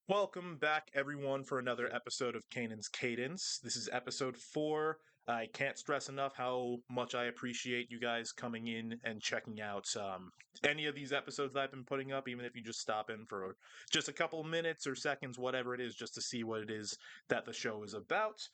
Welcome back, everyone, for another episode of Kanan's Cadence. This is episode 4. I can't stress enough how much I appreciate you guys coming in and checking out any of these episodes that I've been putting up, even if you just stop in for just a couple minutes or seconds, whatever it is, just to see what it is that the show is about.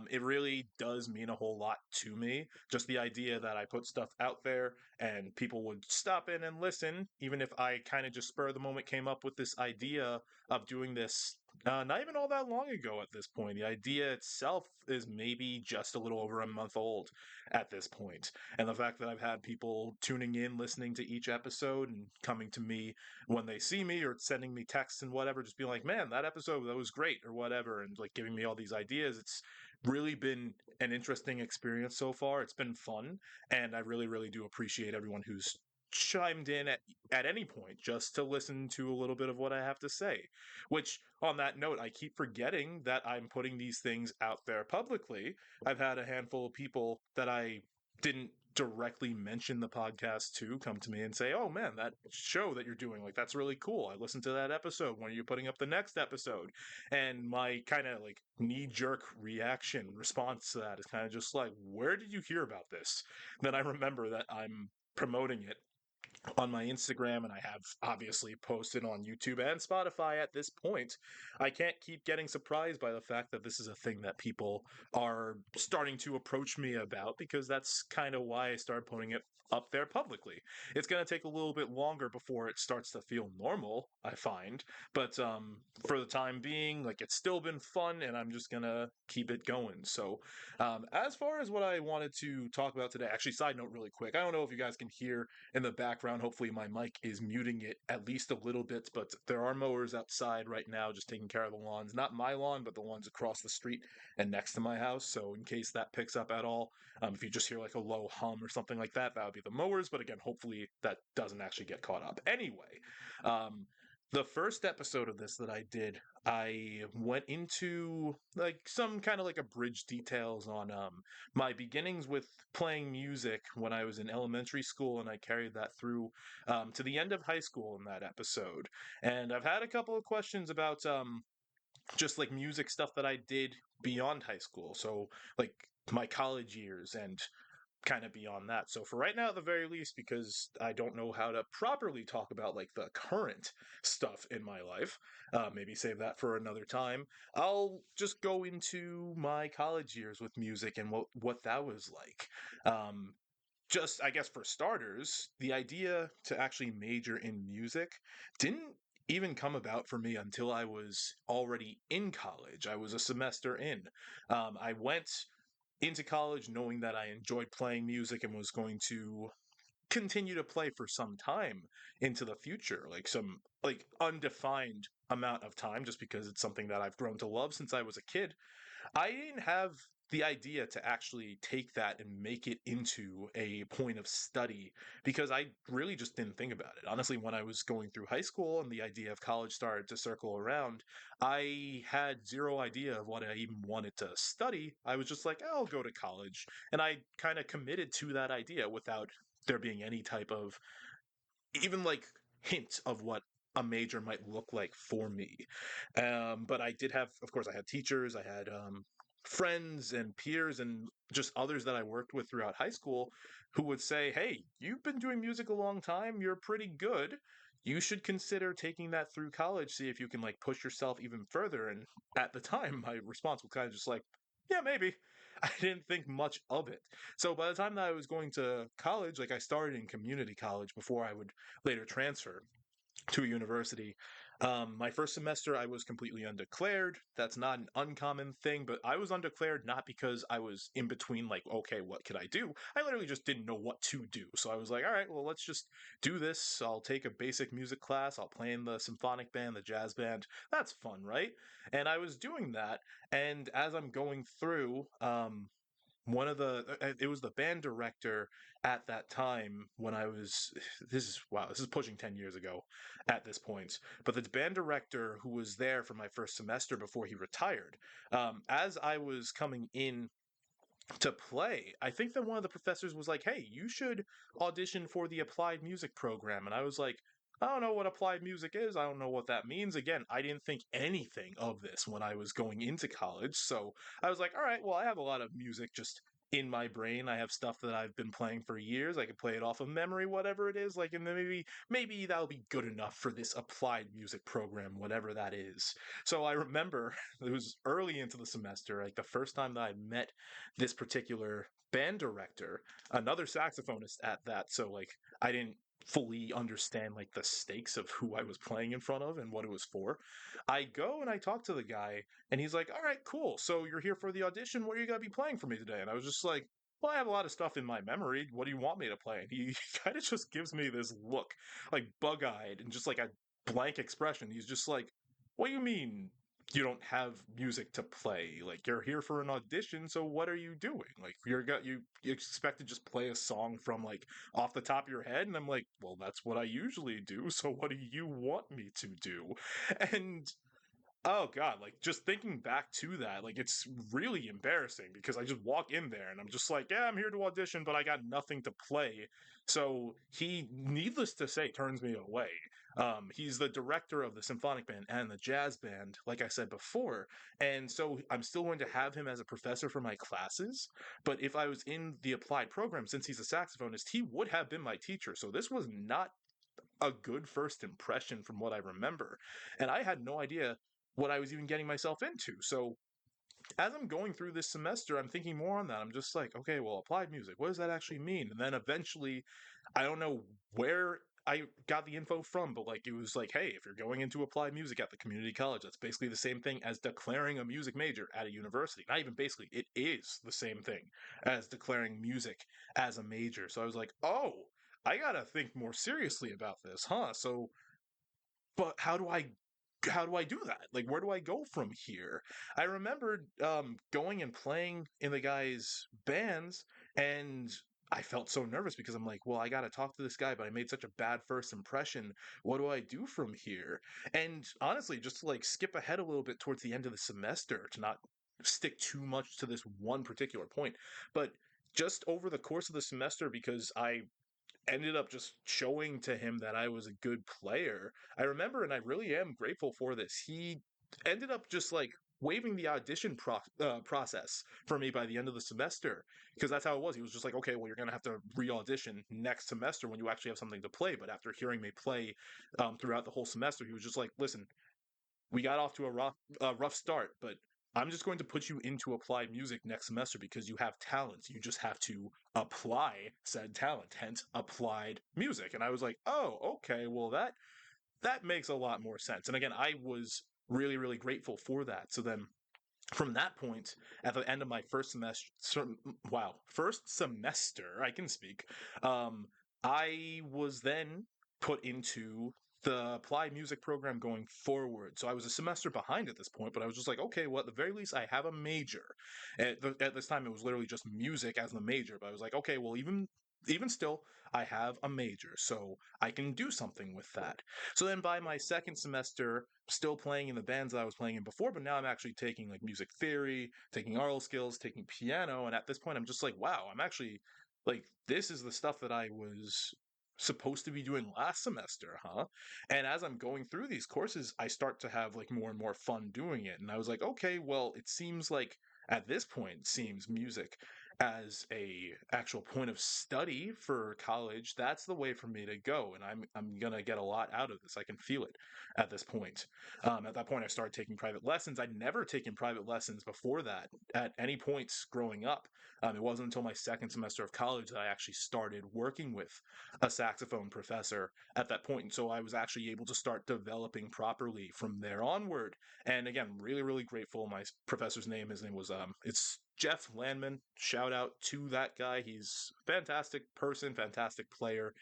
It really does mean a whole lot to me. Just the idea that I put stuff out there and people would stop in and listen, even if I kind of just spur of the moment came up with this idea of doing this not even all that long ago at this point. The idea itself is maybe just a little over a month old at this point. And the fact that I've had people tuning in, listening to each episode, and coming to me when they see me or sending me texts and whatever, just being like, man, that episode, that was great, or whatever, and like giving me all these ideas. It's really been an interesting experience so far. It's been fun. And I really, really do appreciate everyone who's chimed in at any point just to listen to a little bit of what I have to say. Which, on that note, I keep forgetting that I'm putting these things out there publicly. I've had a handful of people that I didn't directly mention the podcast to come to me and say, "Oh man, that show that you're doing, like that's really cool. I listened to that episode. When are you putting up the next episode?" And my kind of like knee-jerk reaction response to that is kind of just like, "Where did you hear about this?" Then I remember that I'm promoting it on my Instagram, and I have obviously posted on YouTube and Spotify at this point. I can't keep getting surprised by the fact that this is a thing that people are starting to approach me about, because that's kind of why I started putting it up there publicly. It's going to take a little bit longer before it starts to feel normal, I find, but for the time being, like, it's still been fun, and I'm just going to keep it going. So as far as what I wanted to talk about today, actually, side note really quick, I don't know if you guys can hear in the background. Hopefully, my mic is muting it at least a little bit, but there are mowers outside right now just taking care of the lawns. Not my lawn, but the ones across the street and next to my house. So, in case that picks up at all, if you just hear like a low hum or something like that, that would be the mowers. But again, hopefully, that doesn't actually get caught up. Anyway, the first episode of this that I did, I went into like some kind of like abridged details on my beginnings with playing music when I was in elementary school, and I carried that through to the end of high school in that episode. And I've had a couple of questions about just like music stuff that I did beyond high school. So, like my college years and kind of beyond that. So for right now, at the very least, because I don't know how to properly talk about like the current stuff in my life, maybe save that for another time. I'll just go into my college years with music and what that was like. Just I guess for starters, the idea to actually major in music didn't even come about for me until I was already in college. I was a semester in. I went into college knowing that I enjoyed playing music and was going to continue to play for some time into the future, like some like undefined amount of time, just because it's something that I've grown to love since I was a kid. I didn't have the idea to actually take that and make it into a point of study, because I really just didn't think about it. Honestly, when I was going through high school and the idea of college started to circle around, I had zero idea of what I even wanted to study. I was just like, "Oh, I'll go to college." And I kind of committed to that idea without there being any type of even like hint of what a major might look like for me. But I did have, of course, I had teachers, I had friends and peers and just others that I worked with throughout high school who would say, "Hey, you've been doing music a long time. You're pretty good. You should consider taking that through college, see if you can like push yourself even further." And at the time, my response was kind of just like, "Yeah, maybe." I didn't think much of it. So by the time that I was going to college, like I started in community college before I would later transfer to a university. My first semester, I was completely undeclared. That's not an uncommon thing, but I was undeclared not because I was in between, like, okay, what could I do? I literally just didn't know what to do. So I was like, all right, well, let's just do this. I'll take a basic music class. I'll play in the symphonic band, the jazz band. That's fun, right? And I was doing that. And as I'm going through, one of the it was the band director at that time when I was this is wow, this is pushing 10 years ago at this point, but the band director who was there for my first semester before he retired, as I was coming in to play, I think that one of the professors was like, "Hey, you should audition for the applied music program." And I was like, I don't know what applied music is. I don't know what that means. Again, I didn't think anything of this when I was going into college. So I was like, all right, well, I have a lot of music just in my brain. I have stuff that I've been playing for years. I can play it off of memory, whatever it is. Like, and then maybe that'll be good enough for this applied music program, whatever that is. So I remember it was early into the semester, like the first time that I met this particular band director, another saxophonist at that. So like I didn't fully understand like the stakes of who I was playing in front of and what it was for. I go and I talk to the guy and he's like, "All right, cool. So you're here for the audition. What are you going to be playing for me today?" And I was just like, "Well, I have a lot of stuff in my memory. What do you want me to play?" And he kind of just gives me this look, like bug-eyed and just like a blank expression. He's just like, "What do you mean you don't have music to play? Like you're here for an audition, so what are you doing? Like you expect to just play a song from like off the top of your head?" And I'm like, "Well, that's what I usually do. So what do you want me to do?" And oh god, like just thinking back to that, like it's really embarrassing because I just walk in there and I'm just like, "Yeah, I'm here to audition, but I got nothing to play." So he, needless to say, turns me away. He's the director of the symphonic band and the jazz band, like I said before, and so I'm still going to have him as a professor for my classes. But if I was in the applied program, since he's a saxophonist, he would have been my teacher. So this was not a good first impression from what I remember. And I had no idea what I was even getting myself into. So as I'm going through this semester, I'm thinking more on that. I'm just like, okay, well, applied music, what does that actually mean? And then eventually, I don't know where I got the info from, but like it was like, hey, if you're going into applied music at the community college, that's basically the same thing as declaring a music major at a university. Not even basically, it is the same thing as declaring music as a major. So I was like, oh, I gotta think more seriously about this, huh? So but how do I do that? Like, where do I go from here? I remembered going and playing in the guys' bands, and I felt so nervous because I'm like, well, I got to talk to this guy, but I made such a bad first impression. What do I do from here? And honestly, just to like skip ahead a little bit towards the end of the semester to not stick too much to this one particular point, but just over the course of the semester, because I ended up just showing to him that I was a good player. I remember, and I really am grateful for this. He ended up just like waiving the audition process for me by the end of the semester because that's how it was. He was just like, okay, well, you're going to have to re audition next semester when you actually have something to play. But after hearing me play throughout the whole semester, he was just like, listen, we got off to a rough start, but I'm just going to put you into applied music next semester because you have talent. You just have to apply said talent, hence applied music. And I was like, oh, okay, well that makes a lot more sense. And again, I was really, really grateful for that. So then from that point, at the end of my first semester, wow, first semester, I can speak. Um, I was then put into the applied music program going forward. So I was a semester behind at this point, but I was just like, okay, well, at the very least, I have a major. At this time, it was literally just music as the major, but I was like, okay, well, even still, I have a major, so I can do something with that. So then by my second semester, still playing in the bands that I was playing in before, but now I'm actually taking like music theory, taking oral skills, taking piano, and at this point I'm just like, wow, I'm actually like this is the stuff that I was supposed to be doing last semester, huh? And as I'm going through these courses, I start to have like more and more fun doing it. And I was like, okay, well, it seems like at this point, it seems music as a actual point of study for college, that's the way for me to go, and I'm gonna get a lot out of this. I can feel it at this point. At that point, I started taking private lessons. I'd never taken private lessons before that at any points growing up. It wasn't until my second semester of college that I actually started working with a saxophone professor at that point, and so I was actually able to start developing properly from there onward. And again, really, really grateful. My professor's name, his name was it's Jeff Landman. Shout out to that guy. He's a fantastic person, fantastic player,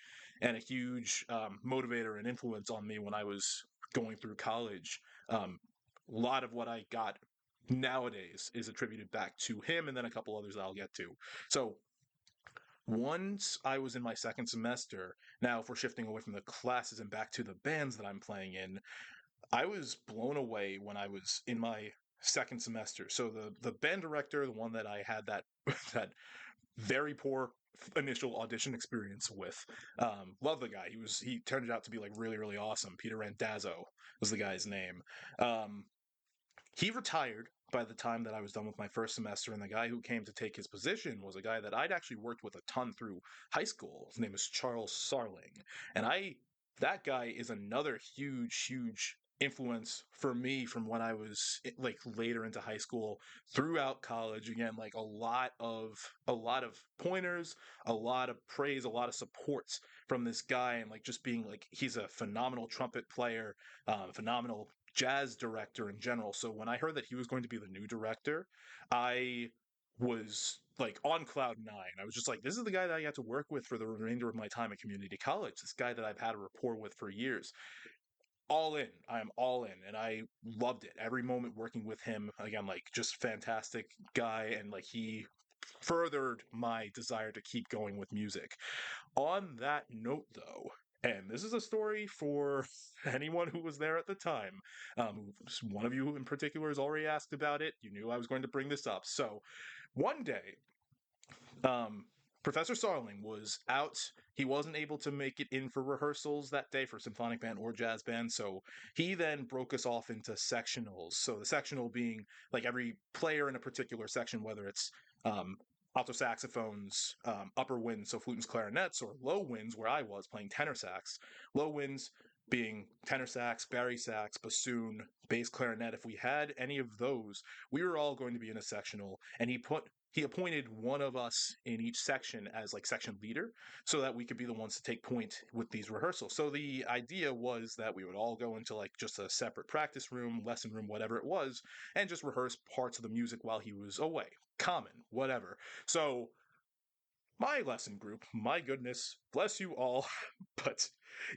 and a huge motivator and influence on me when I was going through college. A lot of what I got nowadays is attributed back to him, and then a couple others that I'll get to. So once I was in my second semester, now if we're shifting away from the classes and back to the bands that I'm playing in, I was blown away when I was in my second semester. So the band director, the one that I had that that very poor initial audition experience with. Love the guy. He turned out to be like really really awesome. Peter Randazzo was the guy's name. Um, he retired by the time that I was done with my first semester, and the guy who came to take his position was a guy that I'd actually worked with a ton through high school. His name is Charles Sarling, and I that guy is another huge influence for me from when I was like later into high school throughout college. Again, like a lot of pointers, a lot of praise, a lot of supports from this guy, and like just being like he's a phenomenal trumpet player, phenomenal jazz director in general. So when I heard that he was going to be the new director, I was like on cloud nine. I was just like, this is the guy that I got to work with for the remainder of my time at community college. This guy that I've had a rapport with for years. All in. I am all in. And I loved it. Every moment working with him. Again, like just fantastic guy. And like he furthered my desire to keep going with music. On that note, though, and this is a story for anyone who was there at the time. One of you in particular has already asked about it. You knew I was going to bring this up. So, one day, um, Professor Sarling was out. He wasn't able to make it in for rehearsals that day for symphonic band or jazz band. So he then broke us off into sectionals. So the sectional being like every player in a particular section, whether it's um, alto saxophones, upper winds, so flutes, clarinets, or low winds, where I was playing tenor sax. Low winds being tenor sax, bari sax, bassoon, bass clarinet. If we had any of those, we were all going to be in a sectional, and he appointed one of us in each section as like section leader so that we could be the ones to take point with these rehearsals. So the idea was that we would all go into like just a separate practice room, lesson room, whatever it was, and just rehearse parts of the music while he was away. Common, whatever. So my lesson group, my goodness, bless you all, but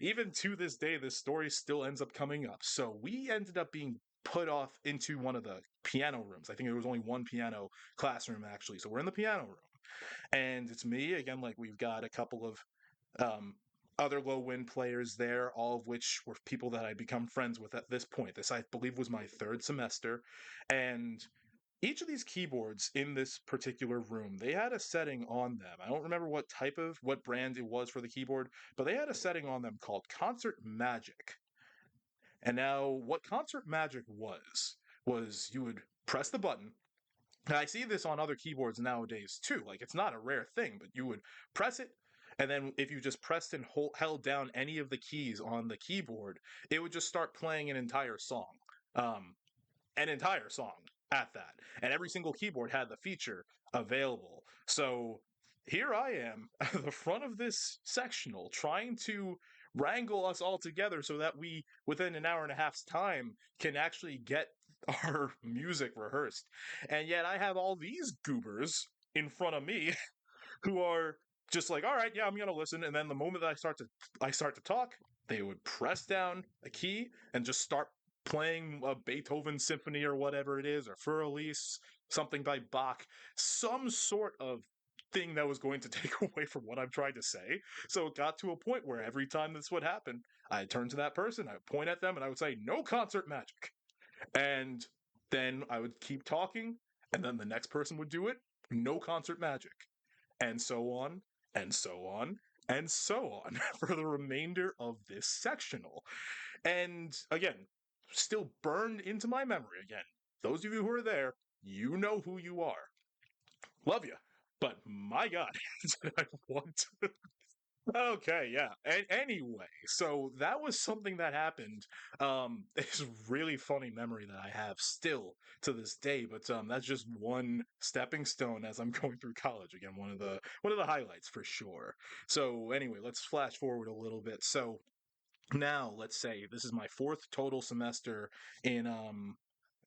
even to this day, this story still ends up coming up. So we ended up being put off into one of the piano rooms. I think there was only one piano classroom actually. So we're in the piano room, and it's me again. Like we've got a couple of um, other low wind players there, all of which were people that I'd become friends with at this point. This, I believe, was my third semester, and each of these keyboards in this particular room, they had a setting on them. I don't remember what brand it was for the keyboard, but they had a setting on them called Concert Magic. And now, what Concert Magic was you would press the button. And I see this on other keyboards nowadays too. Like, it's not a rare thing, but you would press it, and then if you just pressed and held down any of the keys on the keyboard, it would just start playing Um, an entire song at that. And every single keyboard had the feature available. So here I am at the front of this sectional trying to wrangle us all together so that we, within an hour and a half's time, can actually get our music rehearsed. And yet I have all these goobers in front of me who are just like, all right, yeah, I'm gonna listen. And then the moment that I start to talk, they would press down a key and just start playing a Beethoven symphony or whatever it is, or Für Elise, something by Bach, some sort of thing that was going to take away from what I'm trying to say. So it got to a point where every time this would happen, I'd turn to that person, I would point at them, and I would say, "No concert magic." And then I would keep talking, and then the next person would do it. No concert magic, and so on, and so on, and so on for the remainder of this sectional. And again, still burned into my memory again. Those of you who are there, you know who you are. Love you. But my God, I want to. Okay, yeah. Anyway, so that was something that happened. It's a really funny memory that I have still to this day. But that's just one stepping stone as I'm going through college. Again, one of the highlights for sure. So anyway, let's flash forward a little bit. So now let's say this is my fourth total semester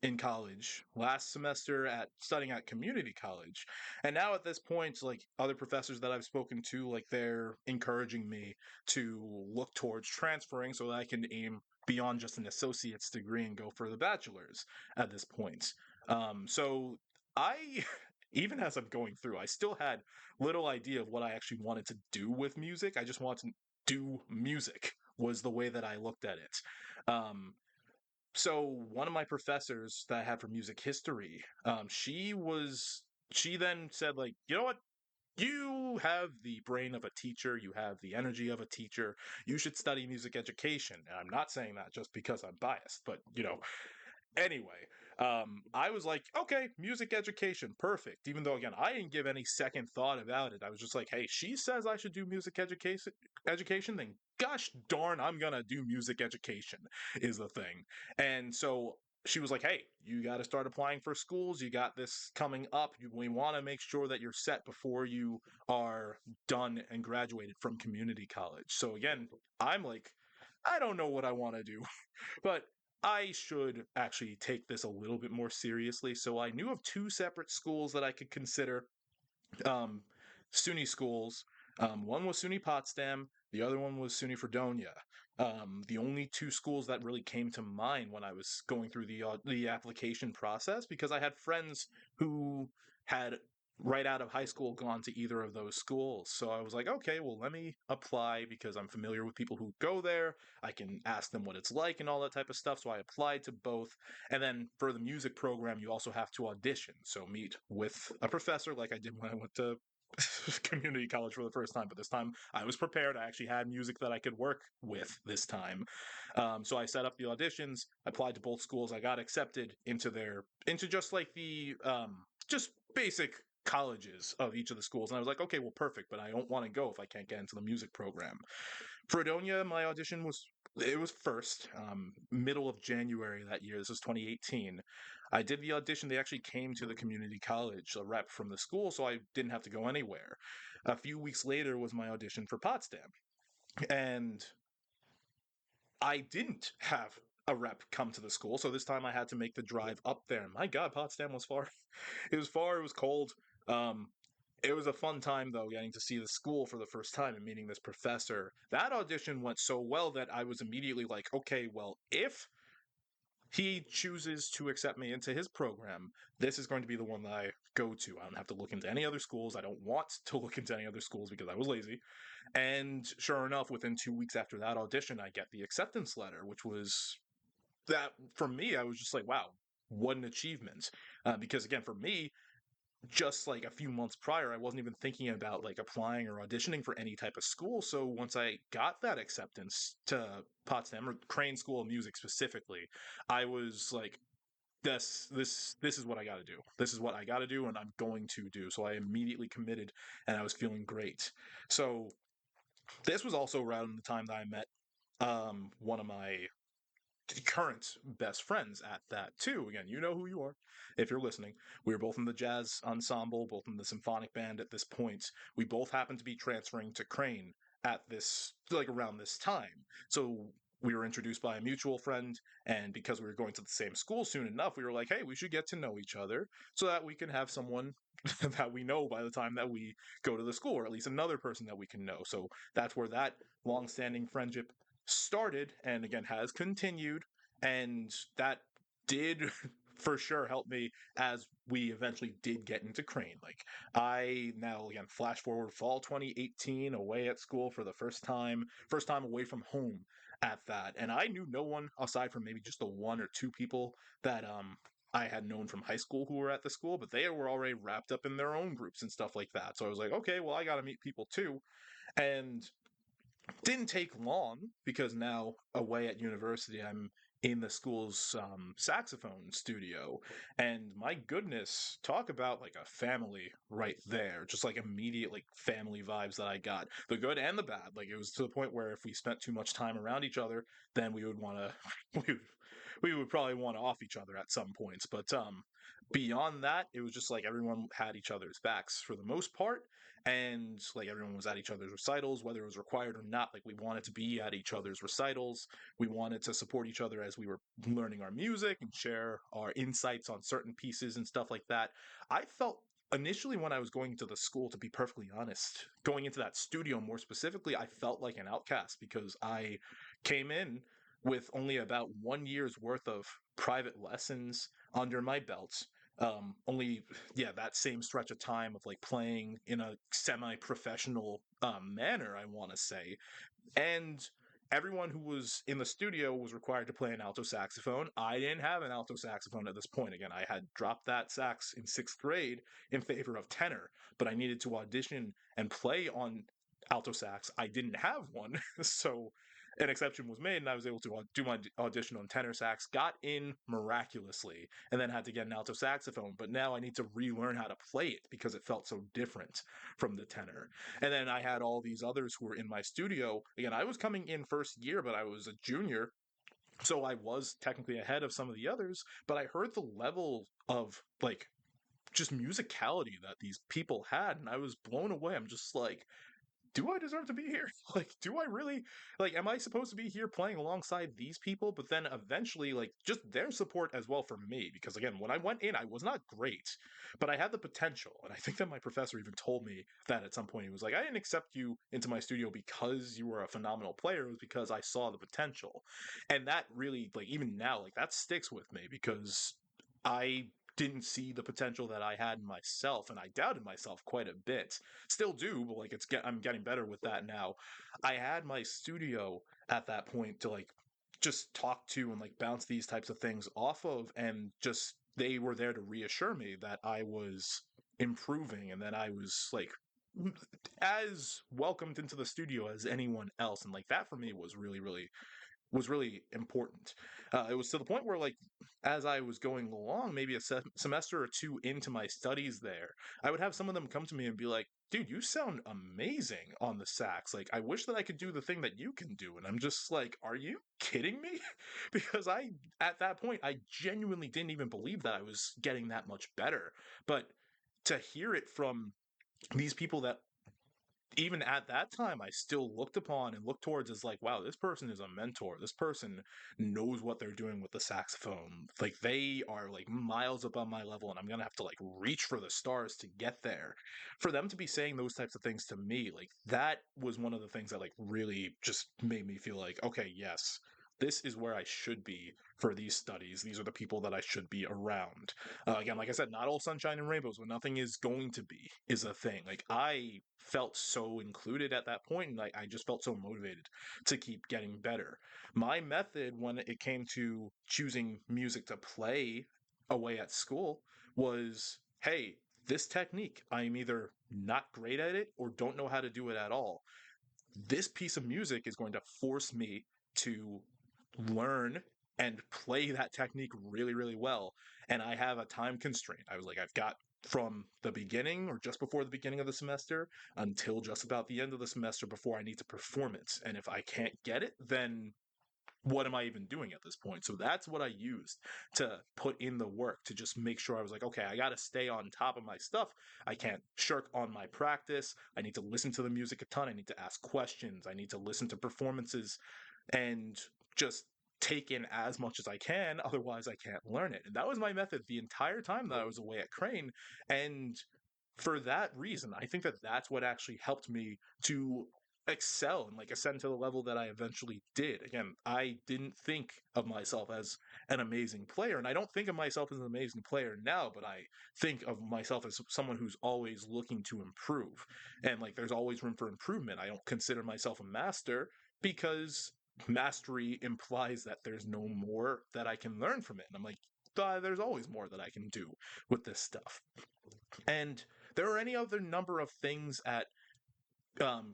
in college, last semester at studying at community college. And now at this point, like other professors that I've spoken to, like they're encouraging me to look towards transferring so that I can aim beyond just an associate's degree and go for the bachelor's at this point. So I even as I'm going through, I still had little idea of what I actually wanted to do with music. I just wanted to do music was the way that I looked at it. Um, so one of my professors that I had for music history, she then said like, you know what? you have the brain of a teacher, you have the energy of a teacher, you should study music education. And I'm not saying that just because I'm biased, but anyway, I was like, okay, music education, perfect. Even though, again, I didn't give any second thought about it. I was just like, hey, she says I should do music education, then gosh darn, I'm gonna do music education, is the thing. And so she was like, hey, you got to start applying for schools. You got this coming up. We want to make sure that you're set before you are done and graduated from community college. So, again, I'm like, I don't know what I want to do. But I should actually take this a little bit more seriously. So I knew of two separate schools that I could consider um, SUNY schools. One was SUNY Potsdam, the other one was SUNY Fredonia. The only two schools that really came to mind when I was going through the application process, because I had friends who had right out of high school gone to either of those schools. So I was like, okay, well, let me apply because I'm familiar with people who go there. I can ask them what it's like and all that type of stuff. So I applied to both. And then for the music program, you also have to audition. So meet with a professor like I did when I went to community college for the first time. But this time I was prepared. I actually had music that I could work with this time. So I set up the auditions, applied to both schools. I got accepted into just like the just basic colleges of each of the schools. And I was like, okay, well, perfect, but I don't want to go if I can't get into the music program. Fredonia, my audition was it was first, middle of January that year. This was 2018. I did the audition. They actually came to the community college, a rep from the school, so I didn't have to go anywhere. A few weeks later was my audition for Potsdam, and I didn't have a rep come to the school, so this time I had to make the drive up there. My God, Potsdam was far. It was far. It was cold. Um, it was a fun time though, getting to see the school for the first time and meeting this professor. That audition went so well that I was immediately like, okay, well, if he chooses to accept me into his program, this is going to be the one that I go to. I don't have to look into any other schools. I don't want to look into any other schools because I was lazy. And sure enough, within 2 weeks after that audition, I get the acceptance letter, which was that for me, I was just like, wow, what an achievement. Because again, for me, just like a few months prior, I wasn't even thinking about like applying or auditioning for any type of school. So once I got that acceptance to Potsdam or Crane School of Music specifically, I was like, this is what I got to do. This is what I got to do, and I'm going to do. So I immediately committed, and I was feeling great. So this was also around the time that I met one of my current best friends at that too. Again, you know who you are if you're listening. We were both in the jazz ensemble, both in the symphonic band at this point. We both happened to be transferring to Crane at this like around this time. So we were introduced by a mutual friend, and because we were going to the same school soon enough, we were like, hey, we should get to know each other so that we can have someone that we know by the time that we go to the school, or at least another person that we can know. So that's where that long-standing friendship started and again has continued, and that did for sure help me as we eventually did get into Crane. Like I now again flash forward fall 2018, away at school for the first time away from home at that, and I knew no one aside from maybe just the one or two people that I had known from high school who were at the school, but they were already wrapped up in their own groups and stuff like that. So I was like, okay, well, I got to meet people too. And didn't take long because now away at university, I'm in the school's saxophone studio. And my goodness, talk about like a family right there. Just like immediate like family vibes that I got, the good and the bad. Like it was to the point where if we spent too much time around each other, then we would want to, we would, we would probably want to off each other at some points. But beyond that, it was just like everyone had each other's backs for the most part, and like everyone was at each other's recitals, whether it was required or not. Like we wanted to be at each other's recitals. We wanted to support each other as we were learning our music and share our insights on certain pieces and stuff like that. I felt initially when I was going to the school, to be perfectly honest, going into that studio more specifically, I felt like an outcast because I came in with only about 1 year's worth of private lessons under my belt. Only, yeah, that same stretch of time of like playing in a semi-professional manner, I want to say. And everyone who was in the studio was required to play an alto saxophone. I didn't have an alto saxophone at this point. Again, I had dropped that sax in sixth grade in favor of tenor, but I needed to audition and play on alto sax. I didn't have one, so an exception was made, and I was able to do my audition on tenor sax, got in miraculously, and then had to get an alto saxophone. But now I need to relearn how to play it because it felt so different from the tenor. And then I had all these others who were in my studio. Again, I was coming in first year, but I was a junior. So I was technically ahead of some of the others, but I heard the level of like just musicality that these people had, and I was blown away. I'm just like, do I deserve to be here? Like, do I really, like, am I supposed to be here playing alongside these people? But then eventually, like, just their support as well for me. Because again, when I went in, I was not great, but I had the potential. And I think that my professor even told me that at some point. He was like, I didn't accept you into my studio because you were a phenomenal player. It was because I saw the potential. And that really, like, even now, like, that sticks with me because I didn't see the potential that I had in myself, and I doubted myself quite a bit. Still do, but like I'm getting better with that now. I had my studio at that point to like just talk to and like bounce these types of things off of, and just they were there to reassure me that I was improving and that I was like as welcomed into the studio as anyone else, and like that for me was really important. It was to the point where, like, as I was going along, maybe a semester or two into my studies there, I would have some of them come to me and be like, dude, you sound amazing on the sax. Like, I wish that I could do the thing that you can do. And I'm just like, are you kidding me? Because at that point, I genuinely didn't even believe that I was getting that much better. But to hear it from these people that even at that time I still looked upon and looked towards as like, wow, this person is a mentor. This person knows what they're doing with the saxophone. Like they are like miles above my level, and I'm gonna have to like reach for the stars to get there. For them to be saying those types of things to me, like that was one of the things that like really just made me feel like, okay, yes, this is where I should be for these studies. These are the people that I should be around. Again, like I said, not all sunshine and rainbows, but nothing is going to be is a thing. Like I felt so included at that point, and like I just felt so motivated to keep getting better. My method when it came to choosing music to play away at school was, hey, this technique, I'm either not great at it or don't know how to do it at all. This piece of music is going to force me to learn and play that technique really, really well. And I have a time constraint. I was like, I've got from the beginning or just before the beginning of the semester until just about the end of the semester before I need to perform it. And if I can't get it, then what am I even doing at this point? So that's what I used to put in the work to just make sure I was like, okay, I got to stay on top of my stuff. I can't shirk on my practice. I need to listen to the music a ton. I need to ask questions. I need to listen to performances and just take in as much as I can. Otherwise, I can't learn it. And that was my method the entire time that I was away at Crane. And for that reason, I think that that's what actually helped me to excel and like ascend to the level that I eventually did. Again, I didn't think of myself as an amazing player, and I don't think of myself as an amazing player now, but I think of myself as someone who's always looking to improve. And like there's always room for improvement. I don't consider myself a master because mastery implies that there's no more that I can learn from it. And I'm like, there's always more that I can do with this stuff. And there are any other number of things at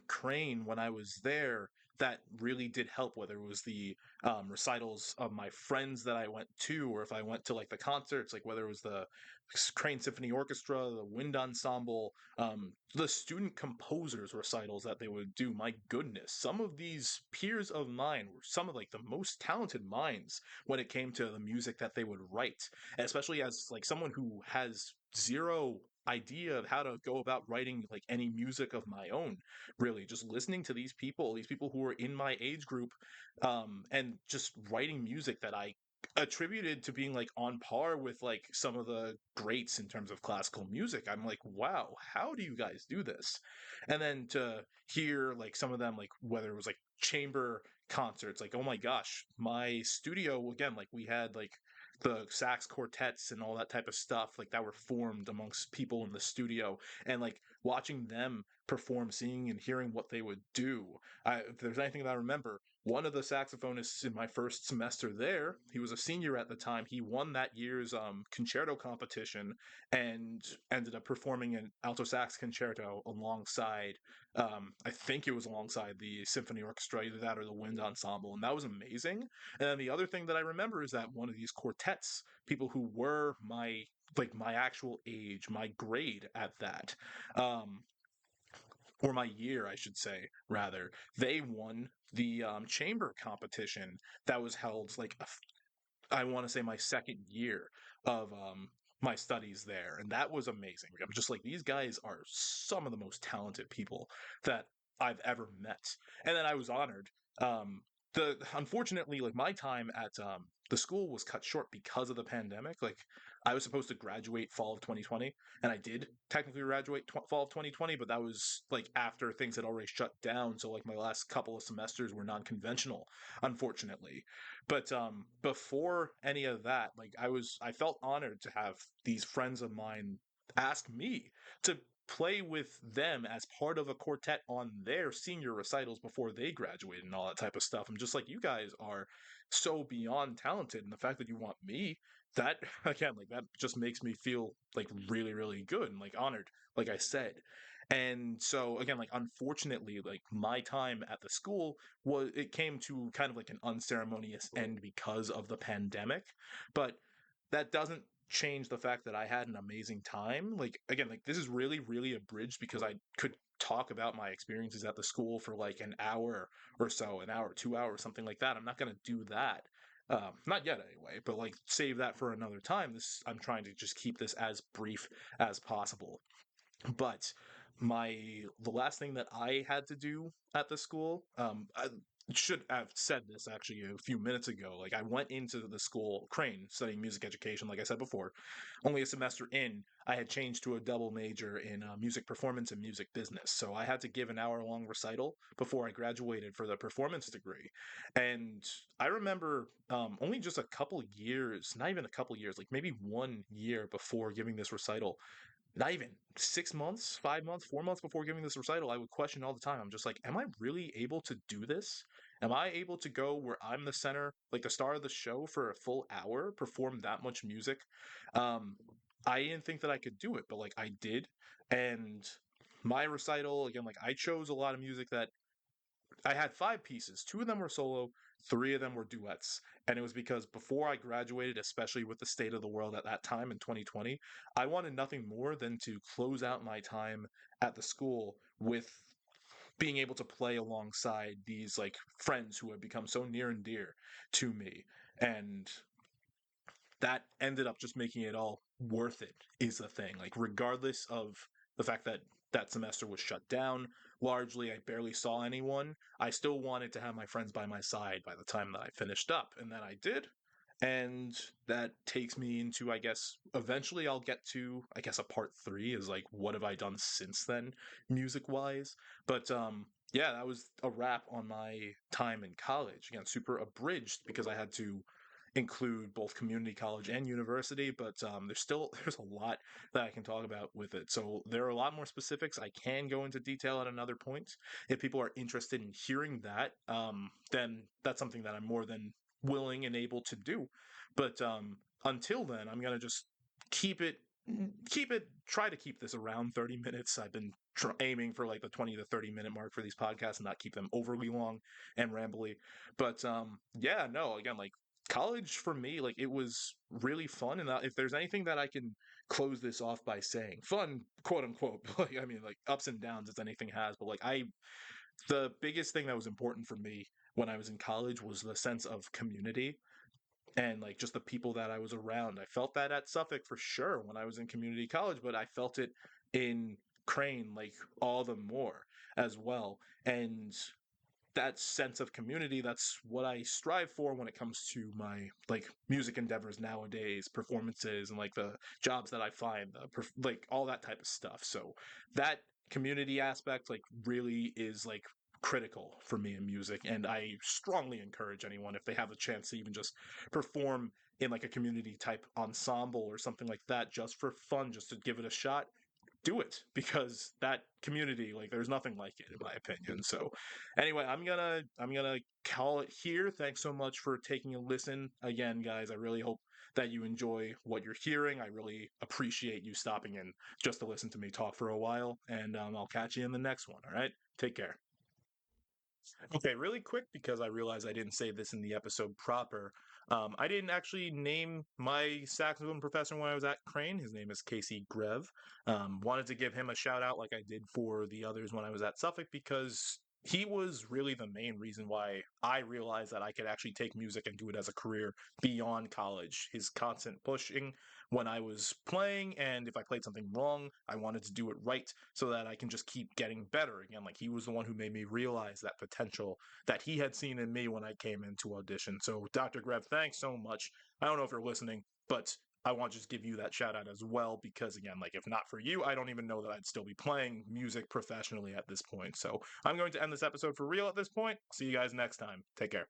Crane when I was there that really did help, whether it was the recitals of my friends that I went to, or if I went to like the concerts, like whether it was the Crane Symphony Orchestra, the Wind Ensemble, the student composers recitals that they would do. My goodness, some of these peers of mine were some of like the most talented minds when it came to the music that they would write, and especially as like someone who has zero idea of how to go about writing like any music of my own, really just listening to these people who were in my age group, and just writing music that I attributed to being like on par with like some of the greats in terms of classical music. I'm like, wow, how do you guys do this? And then to hear like some of them, like whether it was like chamber concerts, like, oh my gosh, my studio again, like we had like the sax quartets and all that type of stuff like that were formed amongst people in the studio, and like watching them perform, seeing and hearing what they would do. If there's anything that I remember, one of the saxophonists in my first semester there, he was a senior at the time. He won that year's concerto competition and ended up performing an alto sax concerto alongside, I think it was alongside the symphony orchestra, either that or the wind ensemble, and that was amazing. And then the other thing that I remember is that one of these quartets, people who were my actual age, my grade at that, um, or my year, I should say, rather, they won the chamber competition that was held like I want to say my second year of my studies there, and that was amazing. I'm just like these guys are some of the most talented people that I've ever met, and then I was honored. Um, the unfortunately, like my time at the school was cut short because of the pandemic. Like I was supposed to graduate fall of 2020, and I did technically graduate fall of 2020, but that was like after things had already shut down. So like my last couple of semesters were non-conventional, unfortunately. But before any of that, like I felt honored to have these friends of mine ask me to play with them as part of a quartet on their senior recitals before they graduated and all that type of stuff. I'm just like, you guys are so beyond talented, and the fact that you want me, that again, like that just makes me feel like really, really good and like honored, like I said. And so again, like unfortunately, like my time at the school was it came to kind of like an unceremonious end because of the pandemic, but that doesn't change the fact that I had an amazing time. Like again, like this is really really abridged because I could talk about my experiences at the school for like an hour or so, an hour, 2 hours, something like that. I'm not going to do that. Not yet anyway, but like save that for another time. This I'm trying to just keep this as brief as possible. But the last thing that I had to do at the school, I should have said this actually a few minutes ago. Like I went into the school, Crane, studying music education, like I said before. Only a semester in, I had changed to a double major in music performance and music business. So I had to give an hour-long recital before I graduated for the performance degree. And I remember only just a couple years, not even a couple years, like maybe 1 year before giving this recital, not even 6 months, 5 months, 4 months before giving this recital, I would question all the time. I'm just like, am I really able to do this? Am I able to go where I'm the center, like the star of the show for a full hour, perform that much music? Um, I didn't think that I could do it, but like I did. And my recital, again, like I chose a lot of music that I had five pieces. Two of them were solo, three of them were duets. And it was because before I graduated, especially with the state of the world at that time in 2020, I wanted nothing more than to close out my time at the school with being able to play alongside these like friends who had become so near and dear to me. And that ended up just making it all worth it, is the thing. Like regardless of the fact that that semester was shut down, largely I barely saw anyone, I still wanted to have my friends by my side by the time that I finished up, and then I did. And that takes me into, I guess, eventually I'll get to, I guess, a part three is like what have I done since then, music wise. But yeah, that was a wrap on my time in college. Again, super abridged because I had to include both community college and university, but there's a lot that I can talk about with it. So there are a lot more specifics. I can go into detail at another point. If people are interested in hearing that, then that's something that I'm more than willing and able to do. But until then, I'm gonna just keep it try to keep this around 30 minutes. I've been aiming for like the 20 to 30 minute mark for these podcasts and not keep them overly long and rambly. But yeah, no, again, like college for me, like it was really fun. And if there's anything that I can close this off by saying, fun, quote unquote, like I mean, like ups and downs as anything has, but like the biggest thing that was important for me when I was in college was the sense of community and like just the people that I was around. I felt that at Suffolk for sure when I was in community college, but I felt it in Crane like all the more as well. And that sense of community, that's what I strive for when it comes to my like music endeavors nowadays, performances and like the jobs that I find, like all that type of stuff. So that community aspect like really is like critical for me in music, and I strongly encourage anyone if they have a chance to even just perform in like a community type ensemble or something like that just for fun, just to give it a shot. do it because that community, like, there's nothing like it in my opinion. So anyway, I'm gonna call it here. Thanks so much for taking a listen again, guys. I really hope that you enjoy what you're hearing. I really appreciate you stopping in just to listen to me talk for a while, and I'll catch you in the next one. All right, take care. Okay, really quick because I realized I didn't say this in the episode proper. I didn't actually name my saxophone professor when I was at Crane. His name is Casey Grev. Wanted to give him a shout out like I did for the others when I was at Suffolk because he was really the main reason why I realized that I could actually take music and do it as a career beyond college. His constant pushing when I was playing, and if I played something wrong, I wanted to do it right so that I can just keep getting better again. Like he was the one who made me realize that potential that he had seen in me when I came into audition. So, Dr. Grev, thanks so much. I don't know if you're listening, but I want to just give you that shout out as well because, again, like if not for you, I don't even know that I'd still be playing music professionally at this point. So, I'm going to end this episode for real at this point. See you guys next time. Take care.